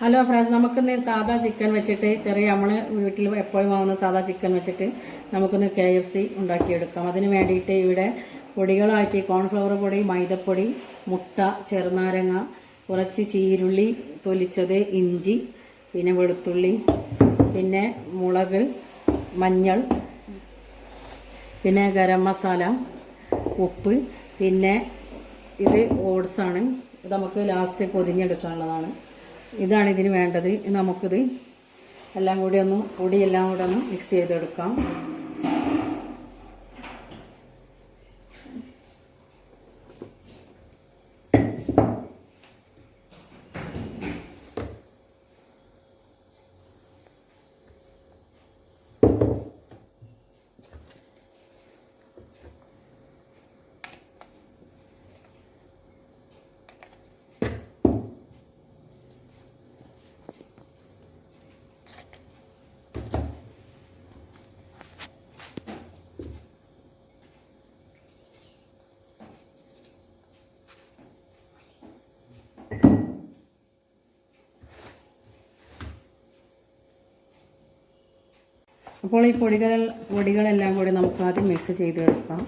Hello friends, നമുക്കിന്ന് സാധാ chicken വെച്ചിട്ട് നമ്മൾ വീട്ടിൽ എപ്പോഴും വാങ്ങുന്ന സാധാ ചിക്കൻ വെച്ചിട്ട് നമുക്കൊന്ന് KFC ഉണ്ടാക്കിയെടുക്കാം. അതിന് വേണ്ടിയിട്ട് ഇവിടെ പൊടികളായിട്ട് കോൺഫ്ലവർ പൊടി, മൈദപ്പൊടി, മുട്ട, ചെറുനാരങ്ങ, കുറച്ച് ചീരുള്ളി തൊലിച്ചത്, ഇഞ്ചി, പിന്നെ വെളുത്തുള്ളി, പിന്നെ മുളക്, മഞ്ഞൾ, പിന്നെ ഗരം മസാല, ഉപ്പ്, പിന്നെ ഇത് ഓട്സാണ്. ഇത് നമുക്ക് ലാസ്റ്റ് പൊതിഞ്ഞെടുക്കാനുള്ളതാണ്. ഇതാണ് ഇതിന് വേണ്ടത്. നമുക്കിത് എല്ലാം കൂടി ഒന്ന് പൊടിയെല്ലാം കൂടെ ഒന്ന് മിക്സ് ചെയ്തെടുക്കാം. അപ്പോൾ ഈ പൊടികളെല്ലാം കൂടി നമുക്ക് ആദ്യം മിക്സ് ചെയ്തെടുക്കാം.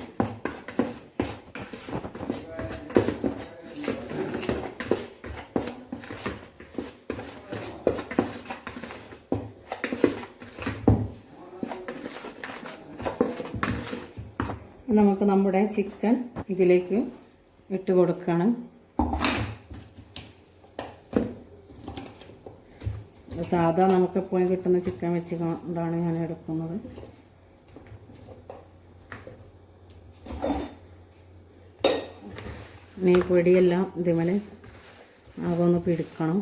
നമുക്ക് നമ്മുടെ ചിക്കൻ ഇതിലേക്ക് ഇട്ട് കൊടുക്കണം. സാധാ നമുക്കെപ്പോഴും കിട്ടുന്ന ചിക്കൻ വെച്ച് കൊണ്ടാണ് ഞാൻ എടുക്കുന്നത്. ഈ പൊടിയെല്ലാം ഇതുപോലെ അതൊന്ന് പിടിക്കണം.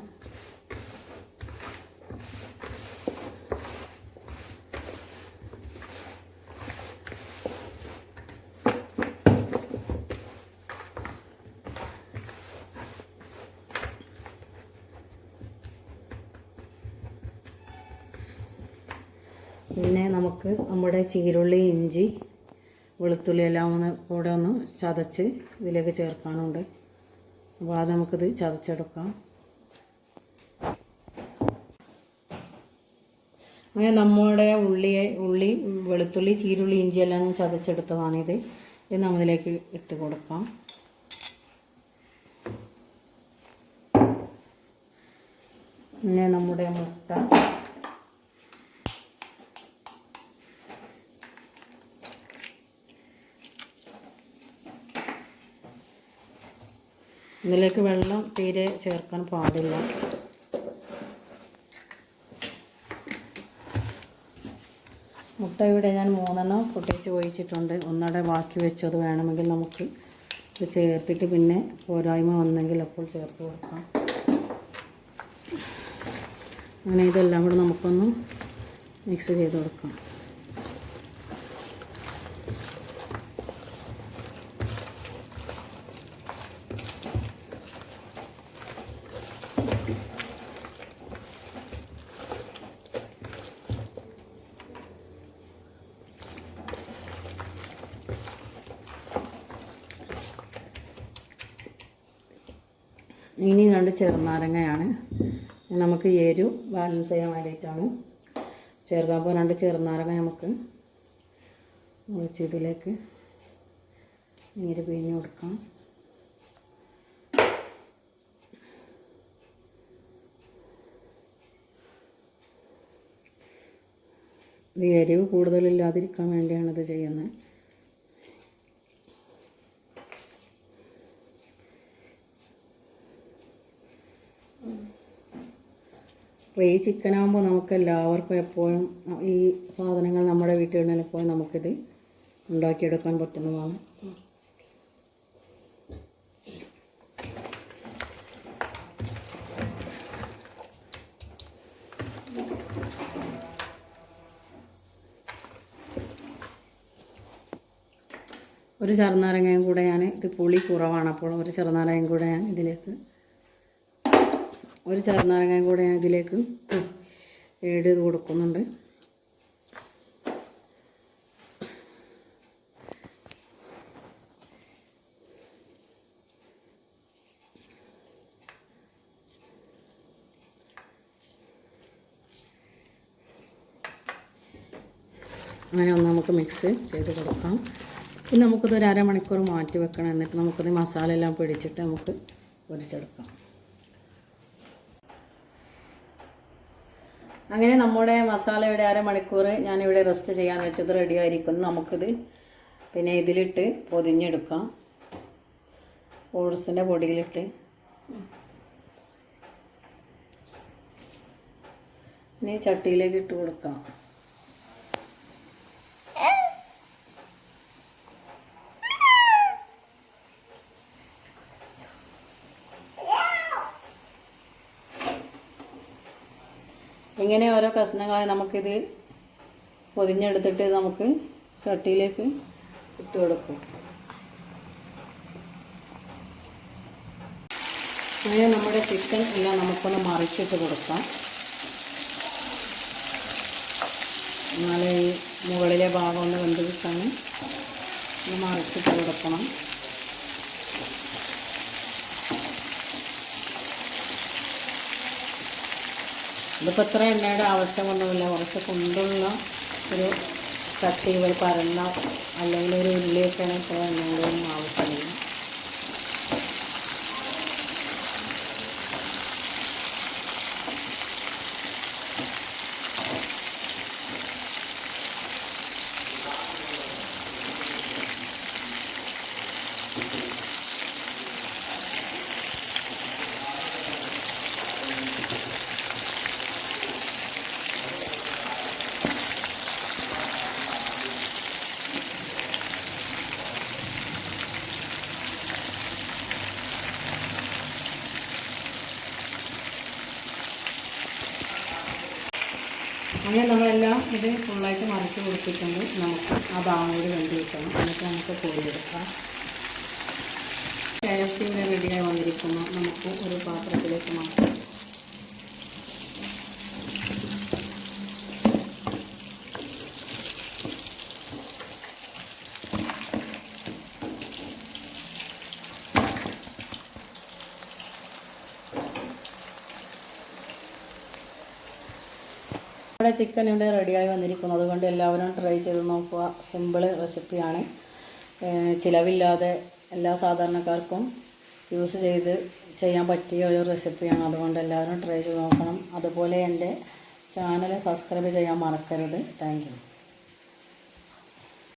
പിന്നെ നമുക്ക് നമ്മുടെ ചീരുള്ളി, ഇഞ്ചി, വെളുത്തുള്ളി എല്ലാം കൂടെ ഒന്ന് ചതച്ച് ഇതിലേക്ക് ചേർക്കാനുണ്ട്. അപ്പോൾ അത് നമുക്കിത് ചതച്ചെടുക്കാം. അങ്ങനെ നമ്മുടെ ഉള്ളി, വെളുത്തുള്ളി, ചീരുള്ളി, ഇഞ്ചി എല്ലാം ചതച്ചെടുത്തതാണിത്. ഇത് നമ്മളിലേക്ക് ഇട്ട് കൊടുക്കാം. പിന്നെ നമ്മുടെ മുട്ട, ഇതിലേക്ക് വെള്ളം തീരെ ചേർക്കാൻ പാടില്ല. മുട്ട ഇവിടെ ഞാൻ 3 പൊട്ടിച്ച് ഒഴിച്ചിട്ടുണ്ട്. ഒന്നടെ ബാക്കി വെച്ചത് വേണമെങ്കിൽ നമുക്ക് ഇത് ചേർത്തിട്ട് പിന്നെ പോരായ്മ വന്നെങ്കിൽ അപ്പോൾ ചേർത്ത് കൊടുക്കാം. അങ്ങനെ ഇതെല്ലാം കൂടെ നമുക്കൊന്ന് മിക്സ് ചെയ്ത് കൊടുക്കാം. ഇനി 2 ചെറുനാരങ്ങയാണ്. നമുക്ക് എരിവ് ബാലൻസ് ചെയ്യാൻ വേണ്ടിയിട്ടാണ് ചേർക്കാം. അപ്പോൾ 2 ചെറുനാരങ്ങ നമുക്ക് ഒഴിച്ച് ഇതിലേക്ക് നീര് പിഴിഞ്ഞ് കൊടുക്കാം. ഇത് എരിവ് കൂടുതലില്ലാതിരിക്കാൻ വേണ്ടിയാണ് ഇത് ചെയ്യുന്നത്. അപ്പോൾ ഈ ചിക്കനാകുമ്പോൾ നമുക്ക് എല്ലാവർക്കും എപ്പോഴും ഈ സാധനങ്ങൾ നമ്മുടെ വീട്ടുകളിൽ എപ്പോഴും നമുക്കിത് ഉണ്ടാക്കിയെടുക്കാൻ പറ്റുന്നതാണ്. ഒരു ചെറുനാരങ്ങയും കൂടെ ഇത് പുളി കുറവാണ്, അപ്പോൾ ഒരു ചെറുനാരങ്ങയും കൂടെ ഞാൻ ഇതിലേക്ക് ആഡ് ചെയ്ത് കൊടുക്കുന്നുണ്ട്. അങ്ങനെ ഒന്ന് നമുക്ക് മിക്സ് ചെയ്ത് കൊടുക്കാം. ഇനി നമുക്കിത് ഒരു അരമണിക്കൂർ മാറ്റി വെക്കണം. എന്നിട്ട് നമുക്കിത് മസാല എല്ലാം പിടിച്ചിട്ട് നമുക്ക് പൊരിച്ചെടുക്കാം. അങ്ങനെ നമ്മുടെ മസാലയുടെ അരമണിക്കൂർ ഞാനിവിടെ റെസ്റ്റ് ചെയ്യാൻ വെച്ചത് റെഡി ആയിരിക്കുന്നു. നമുക്കിത് പിന്നെ ഇതിലിട്ട് പൊതിഞ്ഞെടുക്കാം. ഓട്സിൻ്റെ പൊടിയിലിട്ട് ഇനി ചട്ടിയിലേക്ക് ഇട്ട് കൊടുക്കാം. ഇങ്ങനെ ഓരോ കഷ്ണങ്ങളായി നമുക്കിത് പൊതിഞ്ഞെടുത്തിട്ട് നമുക്ക് ചട്ടിയിലേക്ക് ഇട്ട് കൊടുക്കും. അങ്ങനെ നമ്മുടെ ചിക്കൻ എല്ലാം നമുക്കൊന്ന് മറിച്ചിട്ട് കൊടുക്കാം. എന്നാലേ ഈ മുകളിലെ ഭാഗം ഒന്ന് വെന്ത് കിട്ടാൻ മറിച്ചിട്ട് കൊടുക്കണം. ഇതിപ്പോൾ ഇത്ര എണ്ണയുടെ ആവശ്യമൊന്നുമില്ല. കുറച്ച് കൊണ്ടുള്ള ഒരു ചട്ടി ഒരു പരന്ന അല്ലെങ്കിൽ ഒരു ഉള്ളിയൊക്കെയാണ് ഇത്ര എണ്ണയുടെ ഒന്നും ആവശ്യമില്ല. അങ്ങനെ നമ്മളെല്ലാം ഇത് ഫുള്ളായിട്ട് മറിച്ച് കൊടുത്തിട്ടുണ്ട്. നമുക്ക് ആ ഭാഗം വെന്ത് കിട്ടണം. എന്നിട്ട് നമുക്ക് കോരിയെടുക്കാം. KFC ഇവിടെ റെഡിയായി വന്നിരിക്കുന്നു. നമുക്ക് ഒരു പാത്രത്തിലേക്ക് മാറ്റാം. നമ്മുടെ ചിക്കൻ ഇവിടെ റെഡിയായി വന്നിരിക്കുന്നു. അതുകൊണ്ട് എല്ലാവരും ട്രൈ ചെയ്ത് നോക്കുക. സിമ്പിൾ റെസിപ്പിയാണ്. ചിലവില്ലാതെ എല്ലാ സാധാരണക്കാർക്കും യൂസ് ചെയ്യാൻ പറ്റിയ ഒരു റെസിപ്പിയാണ്. അതുകൊണ്ട് എല്ലാവരും ട്രൈ ചെയ്ത് നോക്കണം. അതുപോലെ എൻ്റെ ചാനൽ സബ്സ്ക്രൈബ് ചെയ്യാൻ മറക്കരുത്. Thank you.